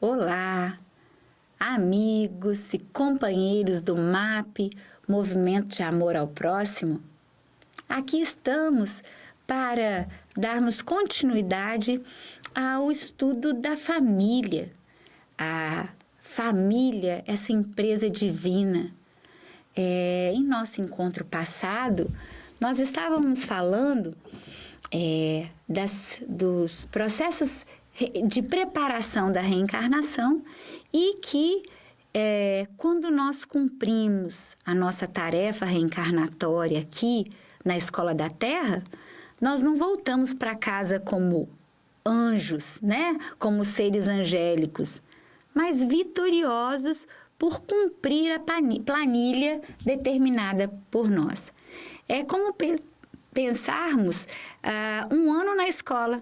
Olá, amigos e companheiros do MAP, Movimento de Amor ao Próximo. Aqui estamos para darmos continuidade ao estudo da família. A família, essa empresa divina. Em nosso encontro passado, nós estávamos falando dos processos de preparação da reencarnação e que quando nós cumprimos a nossa tarefa reencarnatória aqui na Escola da Terra, nós não voltamos para casa como anjos, né? Como seres angélicos, mas vitoriosos por cumprir a planilha determinada por nós. É como pensarmos um ano na escola.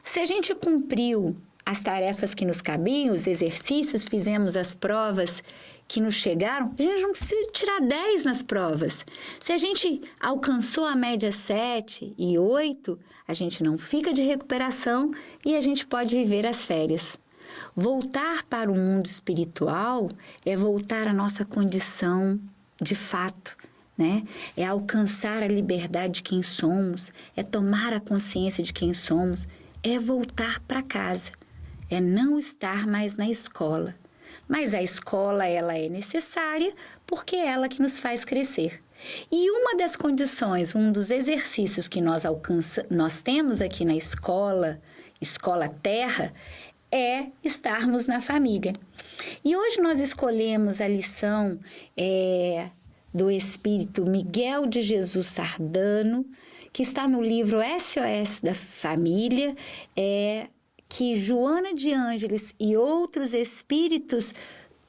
Se a gente cumpriu as tarefas que nos cabiam, os exercícios, fizemos as provas que nos chegaram, a gente não precisa tirar 10 nas provas. Se a gente alcançou a média 7 e 8, a gente não fica de recuperação e a gente pode viver as férias. Voltar para o mundo espiritual é voltar à nossa condição de fato, né? É alcançar a liberdade de quem somos, é tomar a consciência de quem somos, é voltar para casa, é não estar mais na escola. Mas a escola, ela é necessária porque é ela que nos faz crescer. E uma das condições, um dos exercícios que nós temos aqui na Escola Terra, é estarmos na família. E hoje nós escolhemos a lição do Espírito Miguel de Jesus Sardano, que está no livro SOS da Família, que Joana de Ângeles e outros espíritos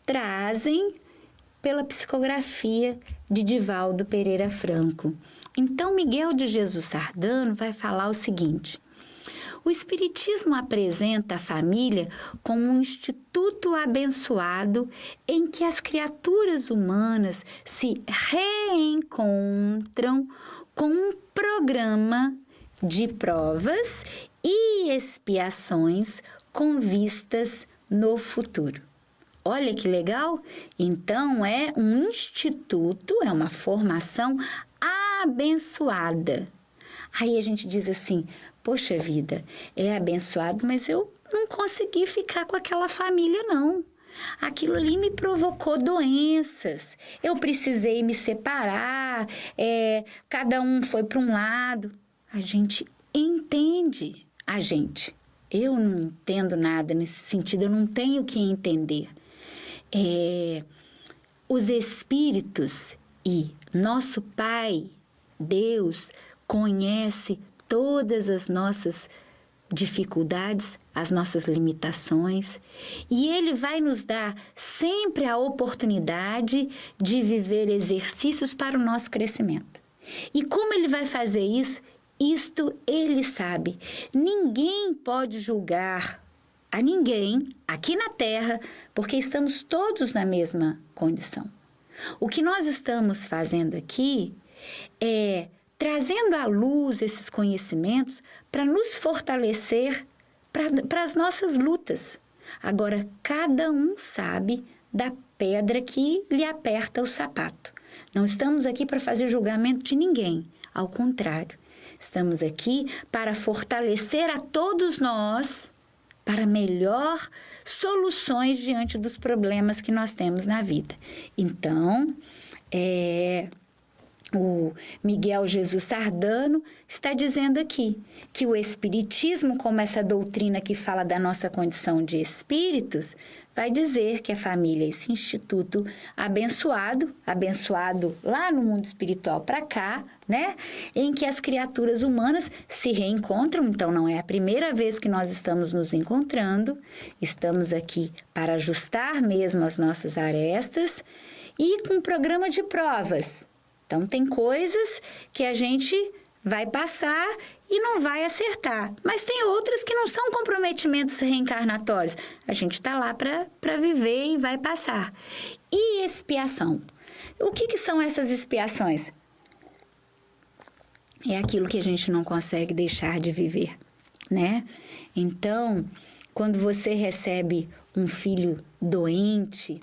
trazem pela psicografia de Divaldo Pereira Franco. Então, Miguel de Jesus Sardano vai falar o seguinte: o Espiritismo apresenta a família como um instituto abençoado em que as criaturas humanas se reencontram com um programa de provas e expiações com vistas no futuro. Olha que legal! Então, é um instituto, é uma formação abençoada. Aí a gente diz assim: poxa vida, é abençoado, mas eu não consegui ficar com aquela família, não. Aquilo ali me provocou doenças, eu precisei me separar, cada um foi para um lado. A gente entende, eu não entendo nada nesse sentido, eu não tenho que entender. Os espíritos e nosso Pai, Deus, conhece todas as nossas dificuldades, as nossas limitações, e Ele vai nos dar sempre a oportunidade de viver exercícios para o nosso crescimento. E como Ele vai fazer isso? Isto Ele sabe. Ninguém pode julgar a ninguém aqui na Terra, porque estamos todos na mesma condição. O que nós estamos fazendo aqui é trazendo à luz esses conhecimentos para nos fortalecer para as nossas lutas. Agora, cada um sabe da pedra que lhe aperta o sapato. Não estamos aqui para fazer julgamento de ninguém, ao contrário. Estamos aqui para fortalecer a todos nós para melhor soluções diante dos problemas que nós temos na vida. Então, o Miguel Jesus Sardano está dizendo aqui que o Espiritismo, como essa doutrina que fala da nossa condição de espíritos, vai dizer que a família é esse instituto abençoado lá no mundo espiritual para cá, né? Em que as criaturas humanas se reencontram. Então, não é a primeira vez que nós estamos nos encontrando, estamos aqui para ajustar mesmo as nossas arestas e com um programa de provas. Então, tem coisas que a gente vai passar e não vai acertar. Mas tem outras que não são comprometimentos reencarnatórios. A gente está lá para viver e vai passar. E expiação? O que são essas expiações? É aquilo que a gente não consegue deixar de viver, né? Então, quando você recebe um filho doente,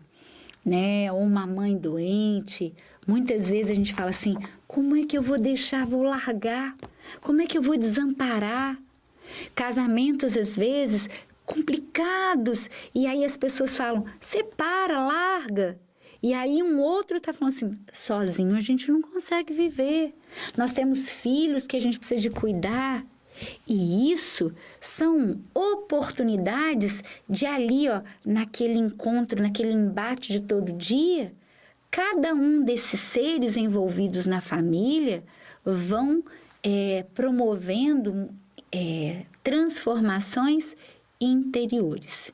né? Ou uma mãe doente, muitas vezes a gente fala assim, como é que eu vou deixar, vou largar? Como é que eu vou desamparar? Casamentos, às vezes, complicados, e aí as pessoas falam, separa, larga. E aí um outro está falando assim, sozinho a gente não consegue viver. Nós temos filhos que a gente precisa de cuidar. E isso são oportunidades de ali, ó, naquele encontro, naquele embate de todo dia, cada um desses seres envolvidos na família vão promovendo transformações interiores.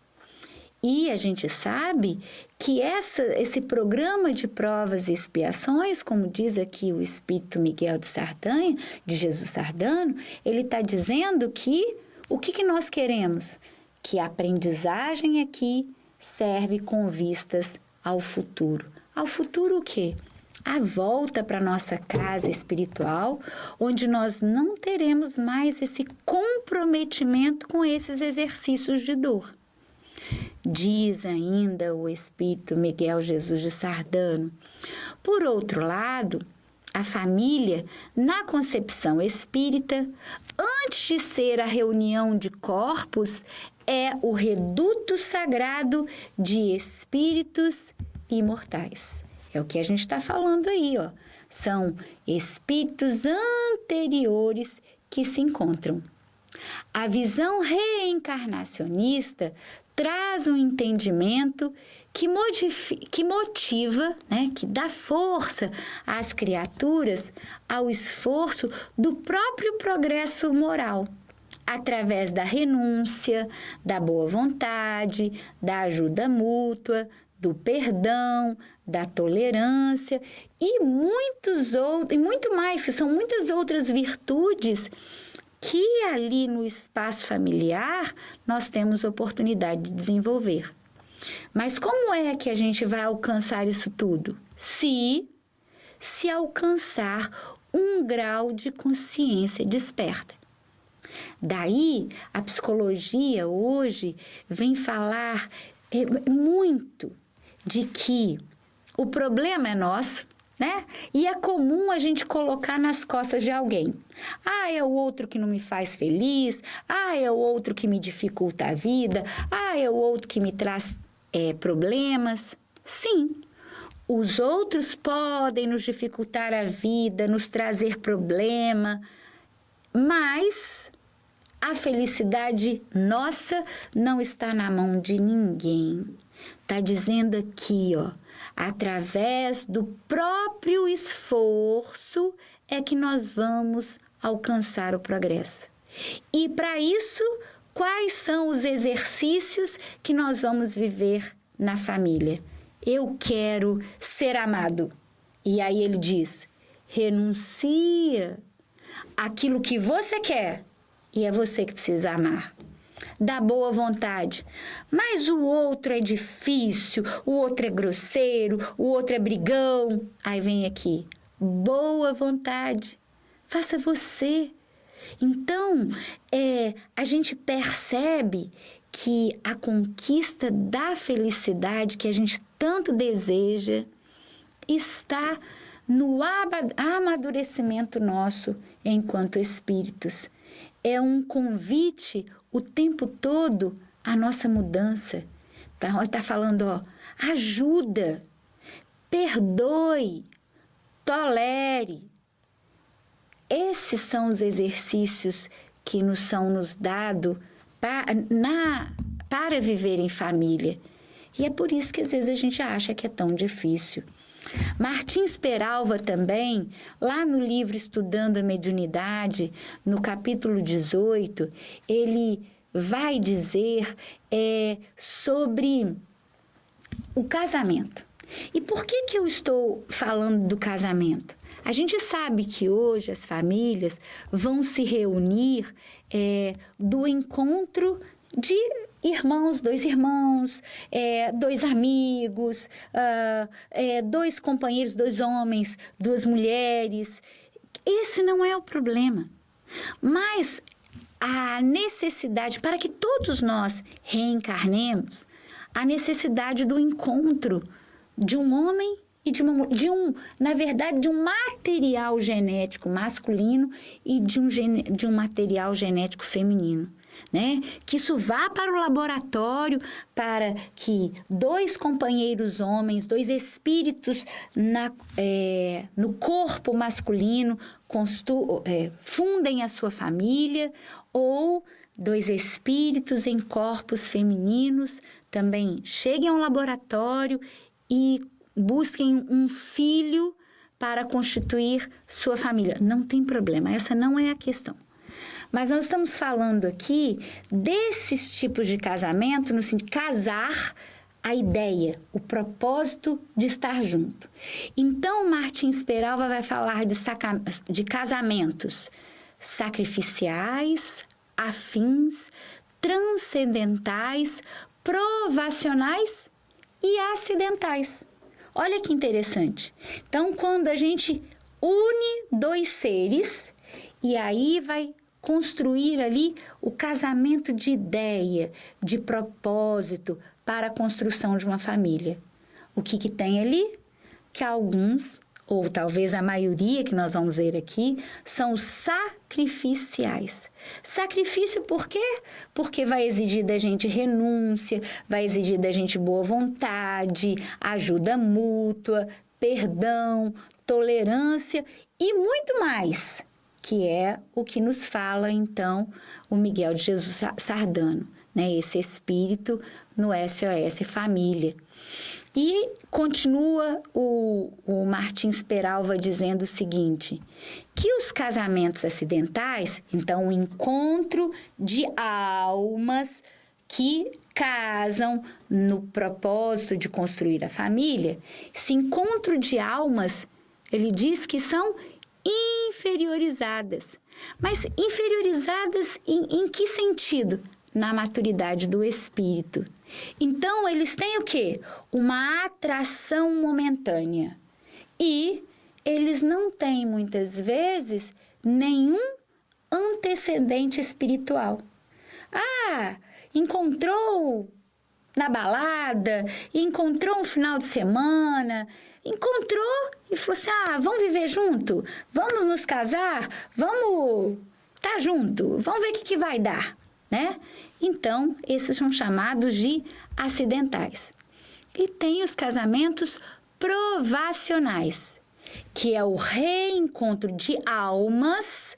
E a gente sabe que esse programa de provas e expiações, como diz aqui o Espírito Miguel de Sardanha, de Jesus Sardano, ele está dizendo que o que nós queremos? Que a aprendizagem aqui serve com vistas ao futuro. Ao futuro o quê? A volta para a nossa casa espiritual, onde nós não teremos mais esse comprometimento com esses exercícios de dor. Diz ainda o Espírito Miguel Jesus de Sardano. Por outro lado, a família, na concepção espírita, antes de ser a reunião de corpos, é o reduto sagrado de espíritos imortais. É o que a gente está falando aí, ó. São espíritos anteriores que se encontram. A visão reencarnacionista traz um entendimento que motiva, né, que dá força às criaturas ao esforço do próprio progresso moral, através da renúncia, da boa vontade, da ajuda mútua, do perdão, da tolerância e muito mais, que são muitas outras virtudes que ali no espaço familiar nós temos oportunidade de desenvolver. Mas como é que a gente vai alcançar isso tudo? Se alcançar um grau de consciência desperta. Daí, a psicologia hoje vem falar muito de que o problema é nosso, né? E é comum a gente colocar nas costas de alguém. Ah, é o outro que não me faz feliz. Ah, é o outro que me dificulta a vida. Ah, é o outro que me traz problemas. Sim, os outros podem nos dificultar a vida, nos trazer problema, mas a felicidade nossa não está na mão de ninguém. Está dizendo aqui, ó, através do próprio esforço é que nós vamos alcançar o progresso. E para isso, quais são os exercícios que nós vamos viver na família? Eu quero ser amado. E aí ele diz, renuncia àquilo que você quer e é você que precisa amar. Da boa vontade. Mas o outro é difícil, o outro é grosseiro, o outro é brigão. Aí vem aqui, boa vontade. Faça você. Então, a gente percebe que a conquista da felicidade que a gente tanto deseja está no amadurecimento nosso enquanto espíritos. É um convite o tempo todo à nossa mudança. Tá falando, ó, ajuda, perdoe, tolere. Esses são os exercícios que são nos dados para viver em família. E é por isso que às vezes a gente acha que é tão difícil. Martins Peralva também, lá no livro Estudando a Mediunidade, no capítulo 18, ele vai dizer sobre o casamento. E por que eu estou falando do casamento? A gente sabe que hoje as famílias vão se reunir do encontro de dois irmãos, dois amigos, dois companheiros, dois homens, duas mulheres. Esse não é o problema. Mas a necessidade, para que todos nós reencarnemos, a necessidade do encontro de um homem e de uma na verdade, de um material genético masculino e de um material genético feminino. Né? Que isso vá para o laboratório para que dois companheiros homens, dois espíritos no corpo masculino fundem a sua família, ou dois espíritos em corpos femininos também cheguem ao laboratório e busquem um filho para constituir sua família. Não tem problema, essa não é a questão. Mas nós estamos falando aqui desses tipos de casamento, no sentido de casar a ideia, o propósito de estar junto. Então, Martins Peralva vai falar de casamentos sacrificiais, afins, transcendentais, provacionais e acidentais. Olha que interessante. Então, quando a gente une dois seres, e aí vai construir ali o casamento de ideia, de propósito para a construção de uma família. O que tem ali? Que alguns, ou talvez a maioria que nós vamos ver aqui, são os sacrificiais. Sacrifício por quê? Porque vai exigir da gente renúncia, vai exigir da gente boa vontade, ajuda mútua, perdão, tolerância e muito mais, que é o que nos fala, então, o Miguel de Jesus Sardano, né? Esse espírito no SOS Família. E continua o Martins Peralva dizendo o seguinte, que os casamentos acidentais, então o encontro de almas que casam no propósito de construir a família, esse encontro de almas, ele diz que são inferiorizadas. Mas inferiorizadas em que sentido? Na maturidade do espírito. Então, eles têm o quê? Uma atração momentânea. E eles não têm, muitas vezes, nenhum antecedente espiritual. Ah, encontrou na balada, encontrou um final de semana, encontrou e falou assim, vamos viver junto? Vamos nos casar? Vamos estar junto? Vamos ver o que vai dar, né? Então, esses são chamados de acidentais. E tem os casamentos provacionais, que é o reencontro de almas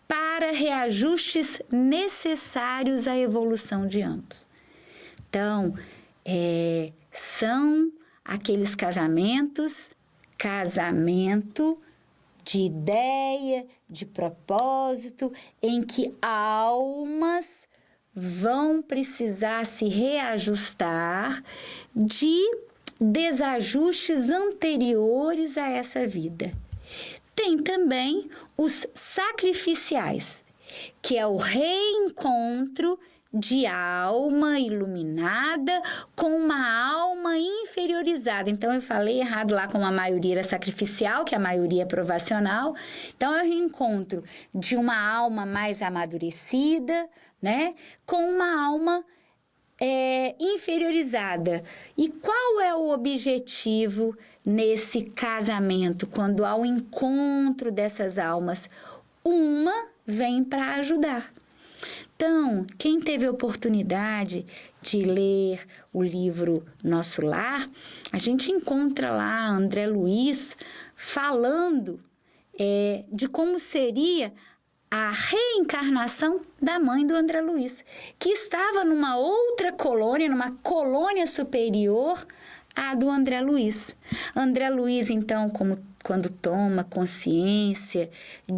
para reajustes necessários à evolução de ambos. Então, são aqueles casamento de ideia, de propósito, em que almas vão precisar se reajustar de desajustes anteriores a essa vida. Tem também os sacrificiais, que é o reencontro de alma iluminada com uma alma inferiorizada. Então, eu falei errado lá com a maioria era sacrificial, que a maioria é provacional. Então, é o reencontro de uma alma mais amadurecida, né, com uma alma inferiorizada. E qual é o objetivo nesse casamento, quando há o encontro dessas almas? Uma vem para ajudar. Então, quem teve a oportunidade de ler o livro Nosso Lar, a gente encontra lá André Luiz falando de como seria a reencarnação da mãe do André Luiz, que estava numa outra colônia, numa colônia superior à do André Luiz. André Luiz, então, quando toma consciência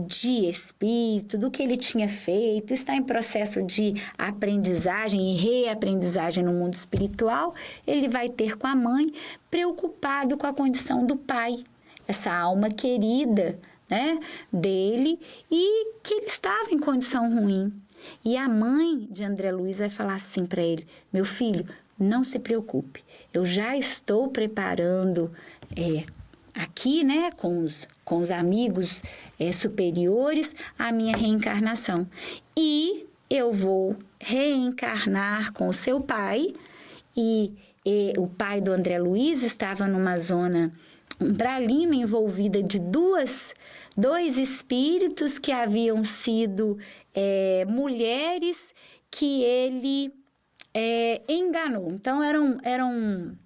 de espírito, do que ele tinha feito, está em processo de aprendizagem e reaprendizagem no mundo espiritual, ele vai ter com a mãe, preocupado com a condição do pai, essa alma querida, né, dele, e que ele estava em condição ruim. E a mãe de André Luiz vai falar assim para ele: meu filho, não se preocupe, eu já estou preparando aqui, né, com os amigos superiores, a minha reencarnação. E eu vou reencarnar com o seu pai, e o pai do André Luiz estava numa zona umbralina envolvida de dois espíritos que haviam sido mulheres que ele enganou. Então, eram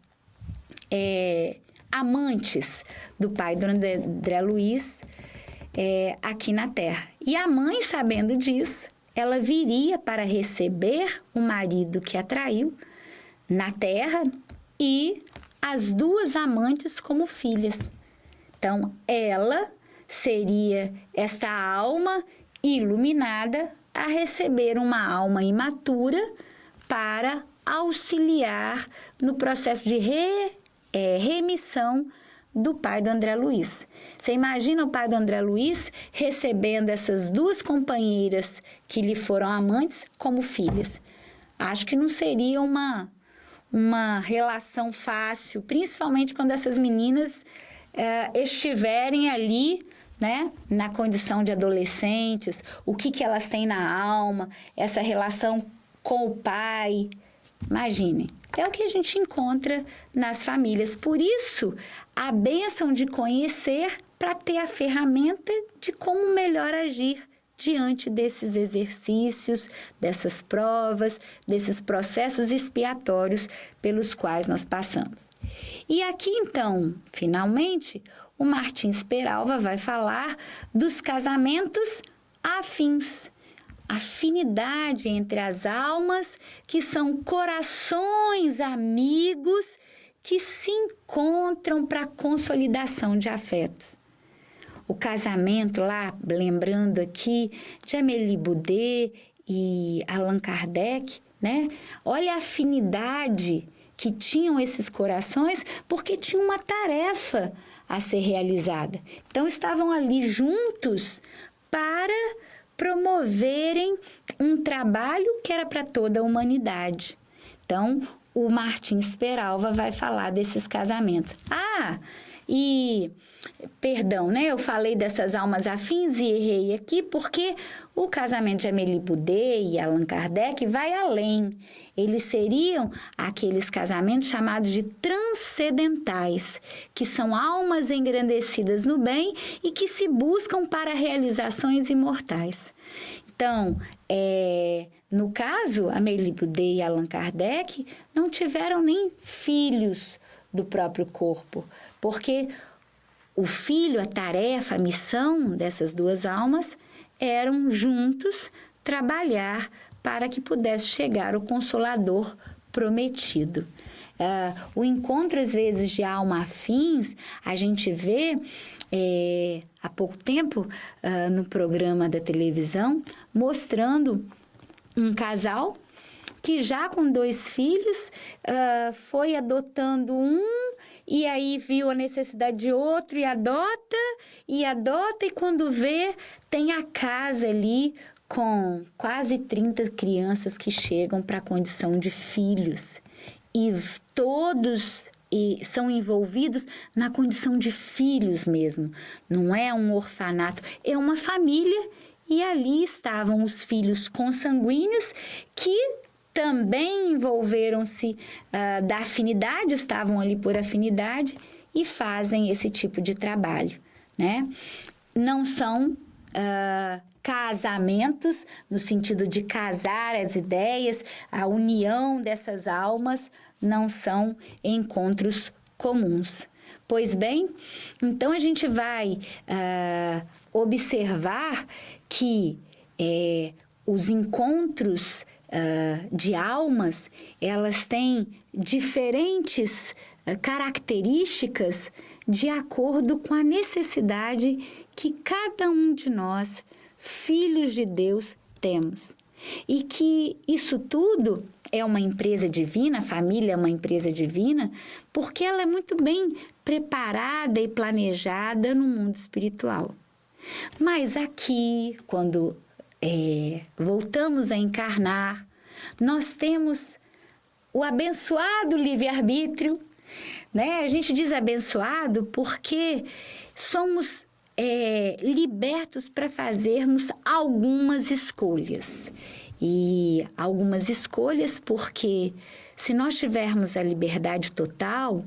amantes do pai do André Luiz aqui na Terra. E a mãe, sabendo disso, ela viria para receber o marido que a traiu na Terra e as duas amantes como filhas. Então, ela seria esta alma iluminada a receber uma alma imatura para auxiliar no processo de remissão do pai do André Luiz. Você imagina o pai do André Luiz recebendo essas duas companheiras que lhe foram amantes como filhas? Acho que não seria uma relação fácil, principalmente quando essas meninas estiverem ali, né, na condição de adolescentes, o que elas têm na alma, essa relação com o pai. Imaginem, é o que a gente encontra nas famílias. Por isso, a bênção de conhecer para ter a ferramenta de como melhor agir diante desses exercícios, dessas provas, desses processos expiatórios pelos quais nós passamos. E aqui, então, finalmente, o Martins Peralva vai falar dos casamentos afins. Afinidade entre as almas, que são corações amigos que se encontram para a consolidação de afetos. O casamento lá, lembrando aqui, de Amélie Boudet e Allan Kardec, né? Olha a afinidade que tinham esses corações, porque tinha uma tarefa a ser realizada. Então, estavam ali juntos para promoverem um trabalho que era para toda a humanidade. Então, o Martins Peralva vai falar desses casamentos. Perdão, né? Eu falei dessas almas afins e errei aqui porque o casamento de Amélie Boudet e Allan Kardec vai além. Eles seriam aqueles casamentos chamados de transcendentais, que são almas engrandecidas no bem e que se buscam para realizações imortais. Então, no caso, Amélie Boudet e Allan Kardec não tiveram nem filhos do próprio corpo, porque o filho, a tarefa, a missão dessas duas almas eram juntos trabalhar para que pudesse chegar o Consolador prometido. O encontro, às vezes, de alma afins, a gente vê há pouco tempo no programa da televisão, mostrando um casal que já com 2 filhos foi adotando um e aí viu a necessidade de outro e adota, e quando vê, tem a casa ali com quase 30 crianças que chegam para a condição de filhos. E todos são envolvidos na condição de filhos mesmo. Não é um orfanato, é uma família, e ali estavam os filhos consanguíneos que também envolveram-se da afinidade, estavam ali por afinidade e fazem esse tipo de trabalho, né? Não são casamentos no sentido de casar as ideias, a união dessas almas não são encontros comuns. Pois bem, então a gente vai observar que os encontros de almas, elas têm diferentes características de acordo com a necessidade que cada um de nós, filhos de Deus, temos. E que isso tudo é uma empresa divina, a família é uma empresa divina, porque ela é muito bem preparada e planejada no mundo espiritual. Mas aqui, quando voltamos a encarnar, nós temos o abençoado livre-arbítrio, né? A gente diz abençoado porque somos libertos para fazermos algumas escolhas. E algumas escolhas porque, se nós tivermos a liberdade total,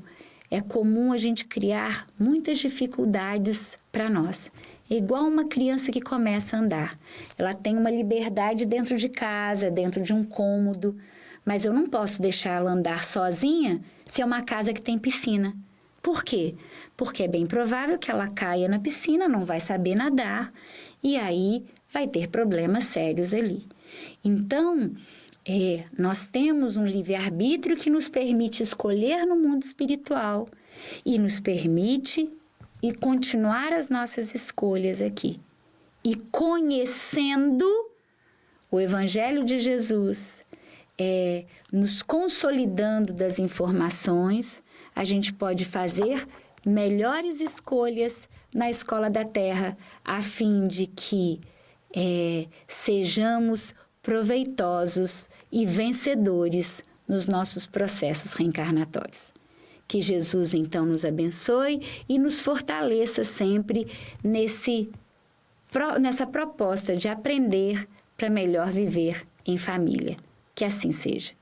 é comum a gente criar muitas dificuldades para nós. É igual uma criança que começa a andar. Ela tem uma liberdade dentro de casa, dentro de um cômodo, mas eu não posso deixar ela andar sozinha se é uma casa que tem piscina. Por quê? Porque é bem provável que ela caia na piscina, não vai saber nadar, e aí vai ter problemas sérios ali. Então, nós temos um livre-arbítrio que nos permite escolher no mundo espiritual e nos permite continuar as nossas escolhas aqui. E conhecendo o Evangelho de Jesus, nos consolidando das informações, a gente pode fazer melhores escolhas na escola da Terra, a fim de que sejamos proveitosos e vencedores nos nossos processos reencarnatórios. Que Jesus, então, nos abençoe e nos fortaleça sempre nessa proposta de aprender para melhor viver em família. Que assim seja.